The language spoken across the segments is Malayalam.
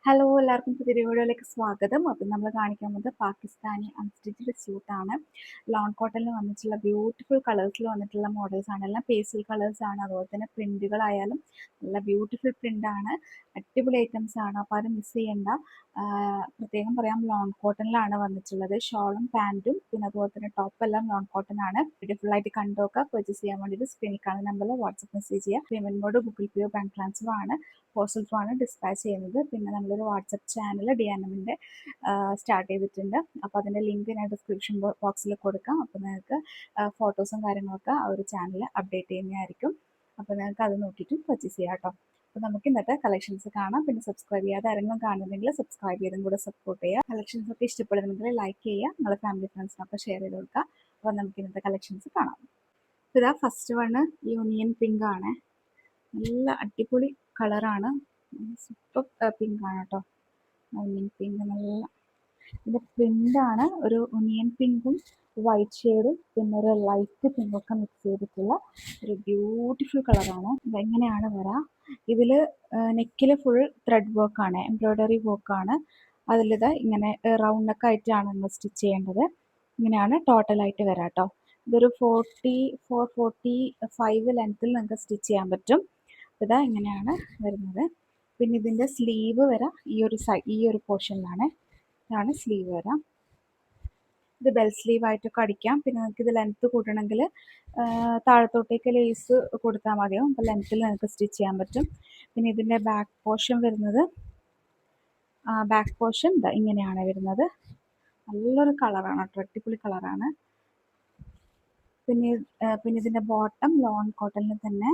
ഹലോ എല്ലാവർക്കും പുതിയൊരു വീഡിയോയിലേക്ക് സ്വാഗതം. അപ്പം നമ്മൾ കാണിക്കാൻ പോകുന്നത് പാകിസ്ഥാനി അൺസ്റ്റിച്ച്ഡ് സ്യൂട്ടാണ്. ലോൺ കോട്ടണിൽ വന്നിട്ടുള്ള ബ്യൂട്ടിഫുൾ കളേഴ്സിൽ വന്നിട്ടുള്ള മോഡൽസ് ആണ്. എല്ലാം പേസ്റ്റൽ കളേഴ്സ് ആണ്. അതുപോലെ തന്നെ പ്രിന്റുകളായാലും നല്ല ബ്യൂട്ടിഫുൾ പ്രിൻ്റാണ്. അടിപൊളി ഐറ്റംസ് ആണ്. അപ്പോൾ അത് മിസ് ചെയ്യണ്ട. പ്രത്യേകം പറയാം, ലോൺ കോട്ടണിലാണ് വന്നിട്ടുള്ളത്. ഷോളും പാൻറ്റും പിന്നെ അതുപോലെ തന്നെ ടോപ്പ് എല്ലാം ലോൺ കോട്ടൺ ആണ്. ബ്യൂട്ടിഫുൾ ആയിട്ട് കണ്ടോക്കെ പർച്ചേസ് ചെയ്യാൻ വേണ്ടിയിട്ട് സ്ക്രീനിൽ കാണുന്ന നമ്പറിൽ വാട്സപ്പ് മെസ്സേജ് ചെയ്യുക. പേയ്മെന്റ് മോഡ് ഗൂഗിൾ പേയോ ബാങ്ക് ട്രാൻസ്ഫർ ആണ്. പോസ്റ്റൽ ത്രൂ ആണ് ഡിസ്പാച്ച് ചെയ്യുന്നത്. പിന്നെ നമ്മളൊരു വാട്സപ്പ് ചാനൽ DNMൻ്റെ സ്റ്റാർട്ട് ചെയ്തിട്ടുണ്ട്. അപ്പോൾ അതിൻ്റെ ലിങ്ക് ഞാൻ ഡിസ്ക്രിപ്ഷൻ ബോക്സിൽ കൊടുക്കാം. അപ്പോൾ നിങ്ങൾക്ക് ഫോട്ടോസും കാര്യങ്ങളൊക്കെ ആ ഒരു ചാനൽ അപ്ഡേറ്റ് ചെയ്യുന്നതായിരിക്കും. അപ്പോൾ നിങ്ങൾക്ക് അത് നോക്കിയിട്ട് പർച്ചേസ് ചെയ്യാം കേട്ടോ. അപ്പോൾ നമുക്ക് ഇന്നത്തെ കളക്ഷൻസ് കാണാം. പിന്നെ സബ്സ്ക്രൈബ് ചെയ്യാതെ ആരെങ്കിലും കാണുന്നുണ്ടെങ്കിൽ സബ്സ്ക്രൈബ് ചെയ്തും കൂടെ സപ്പോർട്ട് ചെയ്യുക. കളക്ഷൻസ് ഒക്കെ ഇഷ്ടപ്പെടുന്നുണ്ടെങ്കിൽ ലൈക്ക് ചെയ്യുക, നിങ്ങളുടെ ഫാമിലി ഫ്രണ്ട്സിനൊക്കെ ഷെയർ ചെയ്ത് കൊടുക്കുക. അപ്പോൾ നമുക്ക് ഇന്നത്തെ കളക്ഷൻസ് കാണാം. അപ്പോൾ ഇതാ ഫസ്റ്റ് വണ് യൂണിയൻ പിങ്ക് ആണ്. നല്ല അടിപൊളി കളറാണ്. സൂപ്പർ പിങ്ക് ആണ് കേട്ടോ. ഒനിയൻ പിങ്ക് നല്ല ഇതിൻ്റെ പ്രിൻ്റാണ്. ഒരു ഒനിയൻ പിങ്കും വൈറ്റ് ഷെയ്ഡും പിന്നെ ഒരു ലൈറ്റ് പിങ്കൊക്കെ മിക്സ് ചെയ്തിട്ടുള്ള ഒരു ബ്യൂട്ടിഫുൾ കളറാണ്. ഇതെങ്ങനെയാണ് വരാം, ഇതിൽ നെക്കിൽ ഫുൾ ത്രെഡ് വർക്കാണ്, എംബ്രോയ്ഡറി വർക്കാണ്. അതിലിത് ഇങ്ങനെ റൗണ്ട് നെക്ക് ആയിട്ടാണ് നമ്മൾ സ്റ്റിച്ച് ചെയ്യേണ്ടത്. ഇങ്ങനെയാണ് ടോട്ടലായിട്ട് വരാം കേട്ടോ. ഇതൊരു 44-45 ലെങ്ത്തിൽ നിങ്ങൾക്ക് സ്റ്റിച്ച് ചെയ്യാൻ പറ്റും. ഇതാ ഇങ്ങനെയാണ് വരുന്നത്. പിന്നെ ഇതിൻ്റെ സ്ലീവ് വരാം ഈ ഒരു പോർഷനിലാണ്. ഇതാണ് സ്ലീവ് വരാം. ഇത് ബെൽ സ്ലീവ് ആയിട്ടൊക്കെ അടിക്കാം. പിന്നെ നിങ്ങൾക്ക് ഇത് ലെങ്ത്ത് കൂട്ടണമെങ്കിൽ താഴത്തോട്ടേക്ക് ലേസ് കൊടുത്താൽ മതിയാവും. അപ്പോൾ ലെങ്ത്തിൽ നിങ്ങൾക്ക് സ്റ്റിച്ച് ചെയ്യാൻ പറ്റും. പിന്നെ ഇതിൻ്റെ ബാക്ക് പോർഷൻ വരുന്നത് ഇങ്ങനെയാണ് വരുന്നത്. നല്ലൊരു കളറാണ് കേട്ടോ, അടിപൊളി കളറാണ്. പിന്നെ ഇതിൻ്റെ ബോട്ടം ലോൺ കോട്ടണിൽ തന്നെ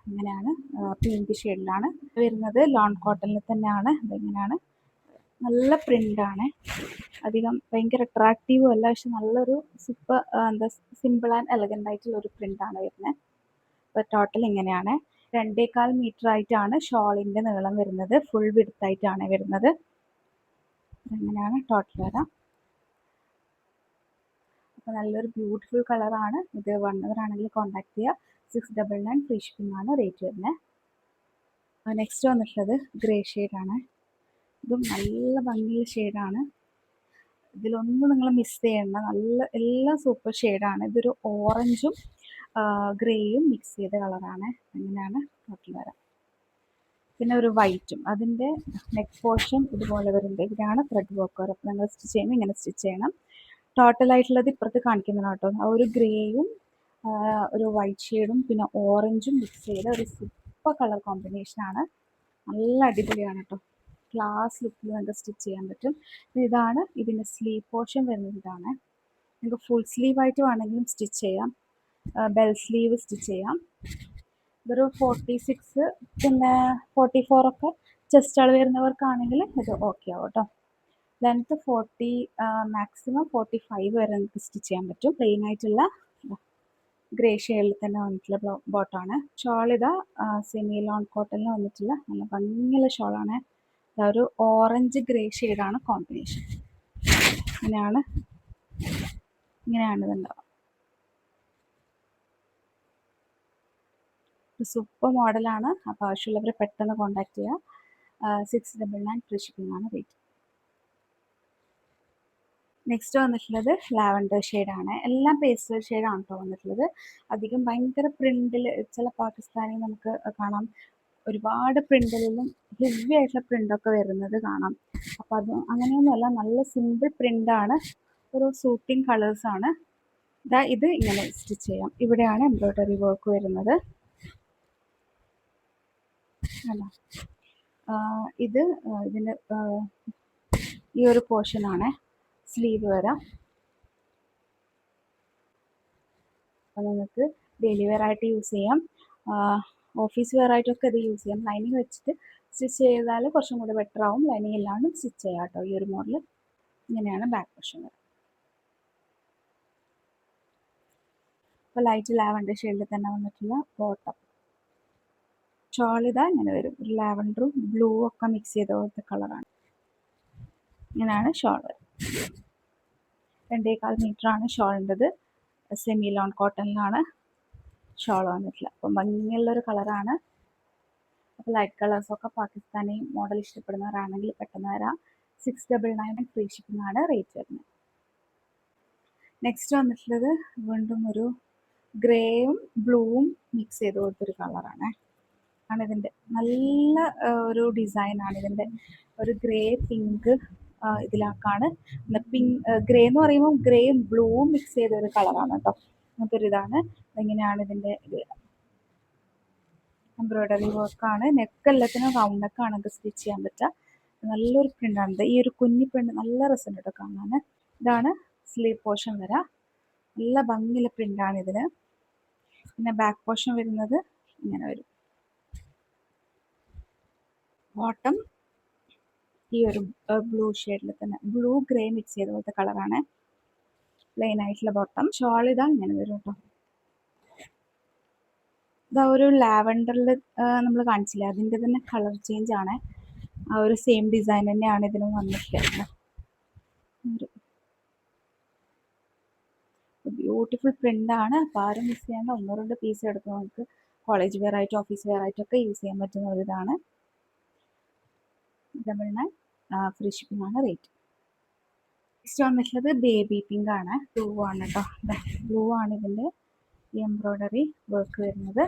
ഇങ്ങനെയാണ് പിങ്ക് ഷെയ്ഡിലാണ് വരുന്നത്. ലോൺ കോട്ടണിൽ തന്നെയാണ്. ഇതെങ്ങനെയാണ്, നല്ല പ്രിൻ്റാണ്. അധികം ഭയങ്കര അട്രാക്റ്റീവും അല്ല, പക്ഷെ നല്ലൊരു സൂപ്പർ സിമ്പിൾ ആൻഡ് എലഗൻ്റ് ആയിട്ടുള്ള ഒരു പ്രിൻ്റാണ് വരുന്നത്. അപ്പോൾ ടോട്ടൽ ഇങ്ങനെയാണ്. 2.25 മീറ്റർ ആയിട്ടാണ് ഷോളിൻ്റെ നീളം വരുന്നത്. ഫുൾ വിഡ്ത്തായിട്ടാണ് വരുന്നത്. ഇങ്ങനെയാണ് ടോട്ടൽ വരാം. അപ്പോൾ നല്ലൊരു ബ്യൂട്ടിഫുൾ കളറാണ്. ഇത് വന്നവരാണെങ്കിൽ കോൺടാക്ട് ചെയ്യുക. 699 ഫ്രീ ഷിപ്പിംഗ് ആണ് റേറ്റ് വരുന്നത്. നെക്സ്റ്റ് വന്നിട്ടുള്ളത് ഗ്രേ ഷെയ്ഡാണ്. ഇതും നല്ല ഭംഗിയുള്ള ഷെയ്ഡാണ്. ഇതിലൊന്നും നിങ്ങൾ മിസ് ചെയ്യേണ്ട, എല്ലാം സൂപ്പർ ഷെയ്ഡാണ്. ഇതൊരു ഓറഞ്ചും ഗ്രേയും മിക്സ് ചെയ്ത കളറാണ്. അങ്ങനെയാണ് ടോട്ടൽ വരാം. പിന്നെ ഒരു വൈറ്റും. അതിൻ്റെ നെക്ക് പോർഷൻ ഇതുപോലെ വരുന്നുണ്ട്. ഇതാണ് ത്രെഡ് വർക്ക്. അപ്പോൾ നിങ്ങൾ സ്റ്റിച്ച് ചെയ്യുമ്പോൾ ഇങ്ങനെ സ്റ്റിച്ച് ചെയ്യണം. ടോട്ടലായിട്ടുള്ളത് ഇപ്പുറത്ത് കാണിക്കുന്നതാണ് കേട്ടോ. ആ ഒരു ഗ്രേയും ഒരു വൈറ്റ് ഷെയ്ഡും പിന്നെ ഓറഞ്ചും മിക്സ് ചെയ്ത ഒരു സൂപ്പർ കളർ കോമ്പിനേഷനാണ്. നല്ല അടിപൊളിയാണ് കേട്ടോ. ക്ലാസ് ലുക്കിൽ നിങ്ങൾക്ക് സ്റ്റിച്ച് ചെയ്യാൻ പറ്റും. ഇതാണ് ഇതിൻ്റെ സ്ലീവ് പോർഷൻ വരുന്നത്. ഇതാണ് നിങ്ങൾക്ക് ഫുൾ സ്ലീവ് ആയിട്ട് വേണമെങ്കിലും സ്റ്റിച്ച് ചെയ്യാം, ബെൽ സ്ലീവ് സ്റ്റിച്ച് ചെയ്യാം. ഇതൊരു 46 പിന്നെ 44 ഒക്കെ ചെസ്റ്റ് അളവ് വരുന്നവർക്കാണെങ്കിൽ ഇത് ഓക്കെ ആവും കേട്ടോ. ലെങ്ത്ത് 40 മാക്സിമം 45 വരെ നമുക്ക് സ്റ്റിച്ച് ചെയ്യാൻ പറ്റും. പ്ലെയിൻ ആയിട്ടുള്ള ഗ്രേ ഷെയ്ഡിൽ തന്നെ വന്നിട്ടുള്ള ബോട്ടാണ്. ഷോൾ ഇതാ സെമി ലോൺ കോട്ടണിൽ വന്നിട്ടുള്ള നല്ല ഭംഗിയുള്ള ഷോളാണ്. ഒരു ഓറഞ്ച് ഗ്രേ ഷെയ്ഡാണ് കോമ്പിനേഷൻ. ഇങ്ങനെയാണ് ഇതുണ്ടാവുക. സൂപ്പർ മോഡലാണ്. അപ്പോൾ ആവശ്യമുള്ളവർ പെട്ടെന്ന് കോൺടാക്ട് ചെയ്യുക. 699 ഫ്രീ ഷിപ്പിംഗ് ആണ് റേറ്റ്. നെക്സ്റ്റ് വന്നിട്ടുള്ളത് ലാവൻഡർ ഷെയ്ഡാണ്. എല്ലാം പേസ്റ്റൽ ഷെയ്ഡാണ് കേട്ടോ വന്നിട്ടുള്ളത്. അധികം ഭയങ്കര പ്രിന്റിൽ ചില പാകിസ്ഥാനി നമുക്ക് കാണാം, ഒരുപാട് പ്രിന്റിലും ഹെവി ആയിട്ടുള്ള പ്രിൻ്റൊക്കെ വരുന്നത് കാണാം. അപ്പോൾ അത് അങ്ങനെയൊന്നുമല്ല, നല്ല സിമ്പിൾ പ്രിൻ്റാണ്. ഒരു സൂട്ടിങ് കളേഴ്സാണ്. ഇത് ഇങ്ങനെ സ്റ്റിച്ച് ചെയ്യാം. ഇവിടെയാണ് എംബ്രോയ്ഡറി വർക്ക് വരുന്നത്. അല്ല, ഇത് ഇതിൻ്റെ ഈ ഒരു പോർഷനാണ് സ്ലീവ് വരാം. അപ്പോൾ നിങ്ങൾക്ക് ഡെയിലി വെയർ ആയിട്ട് യൂസ് ചെയ്യാം, ഓഫീസ് വെയർ ആയിട്ടൊക്കെ ഇത് യൂസ് ചെയ്യാം. ലൈനിങ് വെച്ചിട്ട് സ്റ്റിച്ച് ചെയ്താൽ കുറച്ചും കൂടി ബെറ്റർ ആവും. ലൈനിങ് ഇല്ലാണ്ട് സ്റ്റിച്ച് ചെയ്യാം കേട്ടോ. ഈ ഒരു മോഡൽ ഇങ്ങനെയാണ് ബാക്ക് പോർഷൻ വരാം. അപ്പോൾ ലൈറ്റ് ലാവൻഡർ ഷെയ്ഡിൽ തന്നെ വന്നിട്ടുള്ള ബോട്ടം. ഷോൾ ഇതാ ഇങ്ങനെ വരും. ഒരു ലാവൻഡറും ബ്ലൂ ഒക്കെ മിക്സ് ചെയ്ത പോലത്തെ കളറാണ്. ഇങ്ങനെയാണ് ഷോൾ വരും. 2.25 മീറ്ററാണ് ഷോളിൻ്റെത്. സെമി ലോൺ കോട്ടണിലാണ് ഷോൾ വന്നിട്ടുള്ളത്. അപ്പം ഭംഗിയുള്ളൊരു കളറാണ്. ലൈറ്റ് കളേഴ്സൊക്കെ പാകിസ്ഥാനി മോഡൽ ഇഷ്ടപ്പെടുന്നവരാണെങ്കിൽ പെട്ടെന്ന് വരാം. 699 ഫ്രീ ഷിപ്പിംഗ് ആണ് റേറ്റ് വരുന്നത്. നെക്സ്റ്റ് വന്നിട്ടുള്ളത് വീണ്ടും ഒരു ഗ്രേയും ബ്ലൂവും മിക്സ് ചെയ്ത് കൊടുത്തൊരു കളറാണ്. ഇതിൻ്റെ നല്ല ഒരു ഡിസൈനാണ്. ഇതിൻ്റെ ഒരു ഗ്രേ പിങ്ക് ഇതിലാക്കാണ്. പിങ്ക് ഗ്രേ എന്ന് പറയുമ്പോൾ ഗ്രേയും ബ്ലൂവും മിക്സ് ചെയ്ത ഒരു കളറാണ് കേട്ടോ. അങ്ങനത്തെ ഒരു ഇതാണ്. ഇങ്ങനെയാണ് ഇതിൻ്റെ ഇത്. എംബ്രോയ്ഡറി വർക്കാണ്. നെക്ക് എല്ലാത്തിനും റൗണ്ട് നെക്കാണ് നമുക്ക് സ്റ്റിച്ച് ചെയ്യാൻ പറ്റുക. നല്ലൊരു പ്രിൻ്റാണ്. ഈ ഒരു കുഞ്ഞി പ്രിൻ്റ് നല്ല രസമുണ്ട് കേട്ടോ കാണാൻ. ഇതാണ് സ്ലീവ് പോർഷൻ വരാം. നല്ല ഭംഗിയുള്ള പ്രിൻ്റാണ് ഇതിന്. പിന്നെ ബാക്ക് പോർഷൻ വരുന്നത് ഇങ്ങനെ വരും. ബോട്ടം ഈ ഒരു ബ്ലൂ ഷെയ്ഡിൽ തന്നെ ബ്ലൂ ഗ്രേ മിക്സ് ചെയ്ത പോലത്തെ കളറാണ്. പ്ലെയിൻ ആയിട്ടുള്ള ബോട്ടം. ഷോൾ ഇതാ ഇങ്ങനെ വരും കേട്ടോ. ഇതാ ഒരു ലാവൻഡറിൽ നമ്മൾ കാണിച്ചില്ല, അതിൻ്റെ തന്നെ കളർ ചേഞ്ച് ആണ്. ആ ഒരു സെയിം ഡിസൈൻ തന്നെയാണ് ഇതിനും വന്നിട്ടുള്ളത്. ബ്യൂട്ടിഫുൾ പ്രിൻ്റാണ്. അപ്പോൾ ആരും മിസ് ചെയ്യേണ്ട. 1-2 പീസ് എടുത്ത് നമുക്ക് കോളേജ് വെയർ ആയിട്ട് ഓഫീസ് വെയർ ആയിട്ടൊക്കെ യൂസ് ചെയ്യാൻ പറ്റുന്ന ഒരു ഇതാണ്. 99 ഫ്രീ ഷിപ്പിംഗ് ആണ് റേറ്റ്. നെക്സ്റ്റ് വന്നിട്ടുള്ളത് ബേബി പിങ്ക് ആണ്. ബ്ലൂ ആണ് കേട്ടോ. ബ്ലൂ ആണ് ഇതിൻ്റെ ഈ എംബ്രോയ്ഡറി വർക്ക് വരുന്നത്.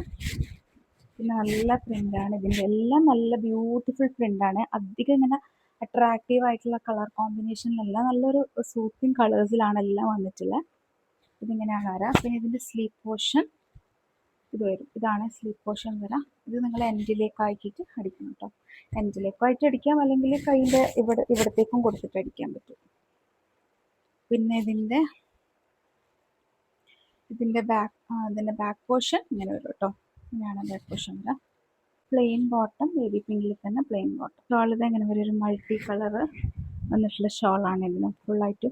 പിന്നെ നല്ല പ്രിൻ്റാണ് ഇതിൻ്റെ. എല്ലാം നല്ല ബ്യൂട്ടിഫുൾ പ്രിൻ്റാണ്. അധികം ഇങ്ങനെ അട്രാക്റ്റീവ് ആയിട്ടുള്ള കളർ കോമ്പിനേഷനിലല്ല, നല്ലൊരു സൂത്തിങ് കളേഴ്സിലാണ് എല്ലാം വന്നിട്ടുള്ളത്. ഇതിങ്ങനെയാണ് വരാം. പിന്നെ ഇതിൻ്റെ സ്ലീവ് പോർഷൻ ഇത് വരും. ഇതാണ് സ്ലീവ് പോർഷൻ വരാം. ഇത് നിങ്ങൾ എൻഡിലേക്ക് ആക്കിയിട്ട് അടിക്കണം കേട്ടോ. എൻഡിലേക്കായിട്ട് അടിക്കാം, അല്ലെങ്കിൽ കൈൻ്റെ ഇവിടത്തേക്കും കൊടുത്തിട്ട് അടിക്കാൻ പറ്റും. പിന്നെ ഇതിൻ്റെ ബാക്ക് പോർഷൻ ഇങ്ങനെ വരും കേട്ടോ. ഇങ്ങനെയാണ് ബാക്ക് പോർഷൻ വരാം. പ്ലെയിൻ ബോട്ടം, ബേബി പിങ്കിൽ തന്നെ പ്ലെയിൻ ബോട്ടം. ഷോൾ ഇത് എങ്ങനെ വരും, ഒരു മൾട്ടി കളർ വന്നിട്ടുള്ള ഷോളാണ്. ഇതിന് ഫുള്ളായിട്ട്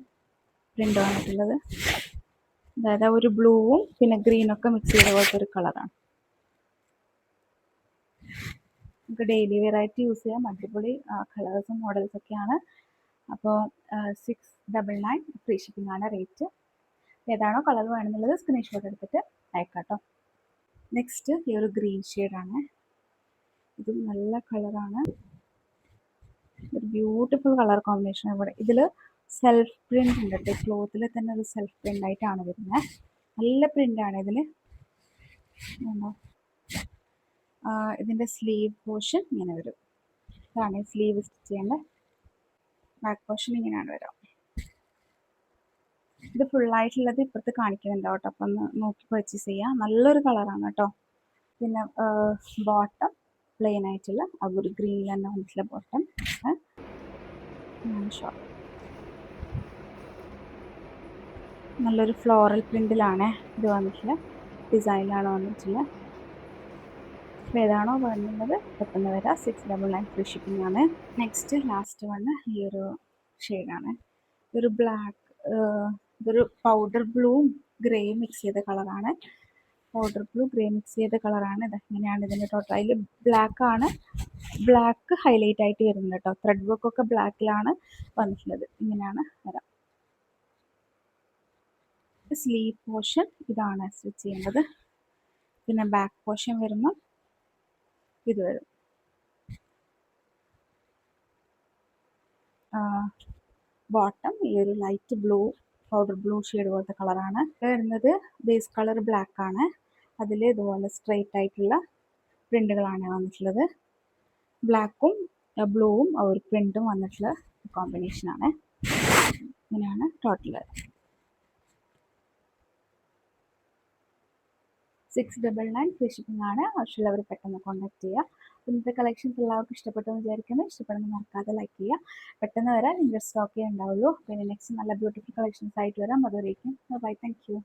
പ്രിൻ്റ് വന്നിട്ടുള്ളത്. അതായത് ഒരു ബ്ലൂവും പിന്നെ ഗ്രീനൊക്കെ മിക്സ് ചെയ്ത പോലത്തെ ഒരു കളറാണ്. നമുക്ക് ഡെയിലി വെയർ ആയിട്ട് യൂസ് ചെയ്യാം. അടിപൊളി കളേഴ്സും മോഡൽസൊക്കെയാണ്. അപ്പോൾ 699 ഫ്രീ ഷിപ്പിംഗ് ആണ് റേറ്റ്. ഏതാണോ കളർ വേണമെന്നുള്ളത് സ്ക്രീൻഷോട്ട് എടുത്തിട്ട് അയക്കാം കേട്ടോ. നെക്സ്റ്റ് ഈ ഒരു ഗ്രീൻ ഷെയ്ഡാണ്. ഇതും നല്ല കളറാണ്. ഒരു ബ്യൂട്ടിഫുൾ കളർ കോമ്പിനേഷൻ. ഇവിടെ ഇതിൽ സെൽഫ് പ്രിൻ്റ് ഉണ്ട് കേട്ടോ. ക്ലോത്തിൽ തന്നെ ഒരു സെൽഫ് പ്രിൻ്റ് ആയിട്ടാണ് വരുന്നത്. നല്ല പ്രിൻ്റാണ് ഇതിൽ. ഇതിൻ്റെ സ്ലീവ് പോർഷൻ ഇങ്ങനെ വരും. ഇതാണ് സ്ലീവ് സ്റ്റിച്ച് ചെയ്യേണ്ട. ബാക്ക് പോർഷൻ ഇങ്ങനെയാണ് വരിക. ഇത് ഫുള്ളായിട്ടുള്ളത് ഇപ്പുറത്ത് കാണിക്കുന്നുണ്ടാവും കേട്ടോ. അപ്പം ഒന്ന് നോക്കി പർച്ചേസ് ചെയ്യാം. നല്ലൊരു കളറാണ് കേട്ടോ. പിന്നെ ബോട്ടം പ്ലെയിൻ ആയിട്ടുള്ള ഒരു ഗ്രീനിൽ തന്നെ വന്നിട്ടുള്ള ബോട്ടം. ഷോർട്ട് നല്ലൊരു ഫ്ലോറൽ പ്രിൻറ്റിലാണ് ഇത് വന്നിട്ടുള്ളത്. ഡിസൈനിലാണ് വന്നിട്ടുള്ളത്. അപ്പോൾ ഏതാണോ വേണ്ടുന്നത് പെട്ടെന്ന് വരാം. 699 ഫ്രീ ഷിപ്പിംഗ് ആണ്. നെക്സ്റ്റ് ലാസ്റ്റ് വന്ന് ഈ ഒരു ഷെയ്ഡാണ്. ഒരു ബ്ലാക്ക്, ഇതൊരു പൗഡർ ബ്ലൂവും ഗ്രേയും മിക്സ് ചെയ്ത കളറാണ്. പൗഡർ ബ്ലൂ ഗ്രേ മിക്സ് ചെയ്ത കളറാണ്. ഇത് ഇങ്ങനെയാണ് ഇതിൻ്റെ ടോട്ടൽ. അതിൽ ബ്ലാക്ക് ഹൈലൈറ്റ് ആയിട്ട് വരുന്നുണ്ട് കേട്ടോ. ത്രെഡ് വർക്കൊക്കെ ബ്ലാക്കിലാണ് വന്നിട്ടുള്ളത്. ഇങ്ങനെയാണ് വരാം. സ്ലീവ് പോർഷൻ ഇതാണ് സ്റ്റിച്ച് ചെയ്യേണ്ടത്. പിന്നെ ബാക്ക് പോർഷൻ വരുമ്പോൾ ഇത് വരും. ബോട്ടം ഈ ഒരു light blue, powder blue shade പോലത്തെ കളറാണ് വരുന്നത്. ബേസ് കളർ ബ്ലാക്ക് ആണ്. അതിൽ ഇതുപോലെ സ്ട്രെയിറ്റ് ആയിട്ടുള്ള പ്രിൻ്റുകളാണ് വന്നിട്ടുള്ളത്. ബ്ലാക്കും ബ്ലൂവും ഒരു പ്രിൻറ്റും വന്നിട്ടുള്ള കോമ്പിനേഷനാണ്. ഇങ്ങനെയാണ് ടോട്ടൽ. 699 ഫ്രീ ഷിപ്പിംഗ് ആണ്. ആവശ്യമുള്ളവർ പെട്ടെന്ന് കോൺടാക്ട് ചെയ്യുക. ഇന്നത്തെ കളക്ഷൻസ് എല്ലാവർക്കും ഇഷ്ടപ്പെട്ടെന്ന് വിചാരിക്കുന്നു. ഇഷ്ടപ്പെടുന്ന മറക്കാതെ ലൈക്ക് ചെയ്യുക. പെട്ടെന്ന് വരാൻ ലിമിറ്റഡ് സ്റ്റോക്കേ ഉണ്ടാവുള്ളൂ. പിന്നെ നെക്സ്റ്റ് നല്ല ബ്യൂട്ടിഫുൾ കളക്ഷൻസ് ആയിട്ട് വരാം. അതുവരേക്കും ബൈ. Thank you.